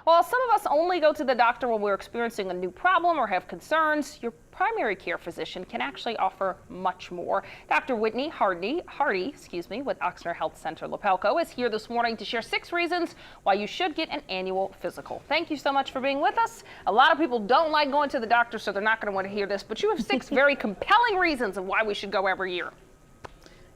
While some of us only go to the doctor when we're experiencing a new problem or have concerns, your primary care physician can actually offer much more. Dr. Whitney Hardy, with Oxnard Health Center Lapalco is here this morning to share 6 reasons why you should get an annual physical. Thank you so much for being with us. A lot of people don't like going to the doctor, so they're not going to want to hear this, but you have 6 very compelling reasons of why we should go every year.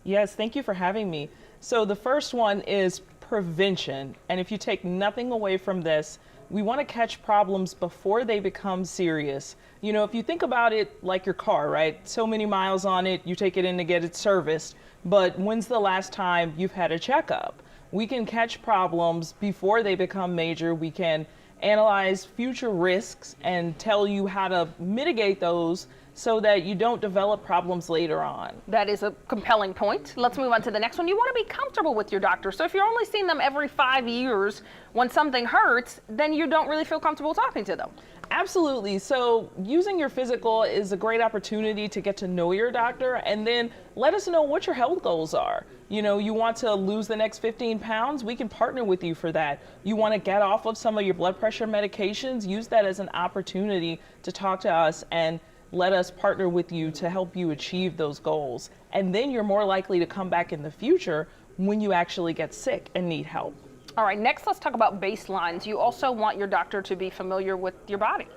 Yes, thank you for having me. So the first one is prevention. And if you take nothing away from this, we want to catch problems before they become serious. You know, if you think about it like your car, right? So many miles on it, you take it in to get it serviced. But when's the last time you've had a checkup? We can catch problems before they become major. We can analyze future risks and tell you how to mitigate those so that you don't develop problems later on. That is a compelling point. Let's move on to the next one. You want to be comfortable with your doctor. So if you're only seeing them every 5 years when something hurts, then you don't really feel comfortable talking to them. Absolutely. So using your physical is a great opportunity to get to know your doctor and then let us know what your health goals are. You know, you want to lose the next 15 pounds, we can partner with you for that. You want to get off of some of your blood pressure medications, use that as an opportunity to talk to us and let us partner with you to help you achieve those goals. And then you're more likely to come back in the future when you actually get sick and need help. All right, next let's talk about baselines. You also want your doctor to be familiar with your body.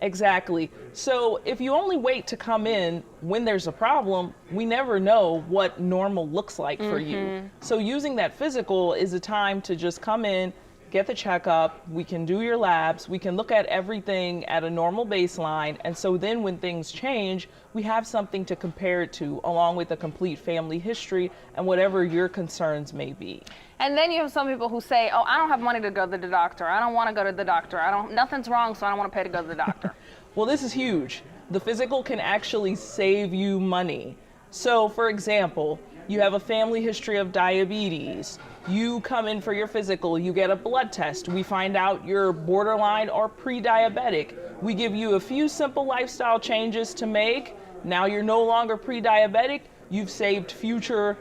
Exactly. So if you only wait to come in when there's a problem, we never know what normal looks like for you. So using that physical is a time to just come in, get the checkup, we can do your labs, we can look at everything at a normal baseline, and so then when things change, we have something to compare it to, along with a complete family history and whatever your concerns may be. And then you have some people who say, oh, I don't have money to go to the doctor, I don't want to go to the doctor, nothing's wrong, so I don't want to pay to go to the doctor. Well, this is huge. The physical can actually save you money. So, for example, you have a family history of diabetes. You come in for your physical, you get a blood test. We find out you're borderline or pre-diabetic. We give you a few simple lifestyle changes to make. Now you're no longer pre-diabetic. You've saved future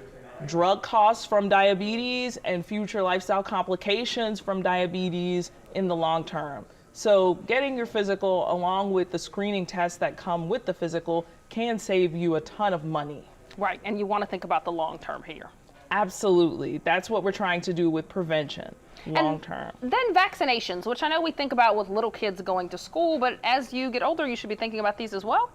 drug costs from diabetes and future lifestyle complications from diabetes in the long term. So getting your physical along with the screening tests that come with the physical can save you a ton of money. Right, and you want to think about the long term here. Absolutely. That's what we're trying to do with prevention, long term. Then vaccinations, which I know we think about with little kids going to school, but as you get older, you should be thinking about these as well.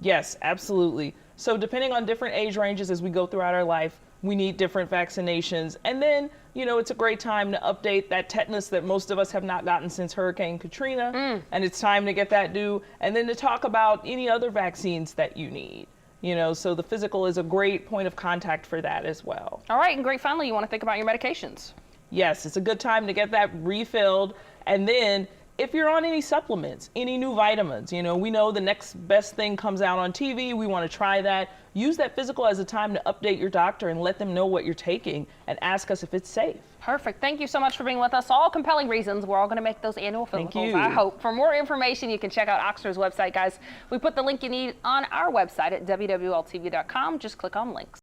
Yes, absolutely. So depending on different age ranges as we go throughout our life, we need different vaccinations. And then, you know, it's a great time to update that tetanus that most of us have not gotten since Hurricane Katrina. And it's time to get that due. And then to talk about any other vaccines that you need. You know, so the physical is a great point of contact for that as well. All right, and great. Finally, you want to think about your medications. Yes, it's a good time to get that refilled. And then if you're on any supplements, any new vitamins, you know, we know the next best thing comes out on TV. We want to try that. Use that physical as a time to update your doctor and let them know what you're taking and ask us if it's safe. Perfect. Thank you so much for being with us. All compelling reasons. We're all going to make those annual physicals, I hope. For more information, you can check out Oxnard's website, guys. We put the link you need on our website at wwltv.com. Just click on links.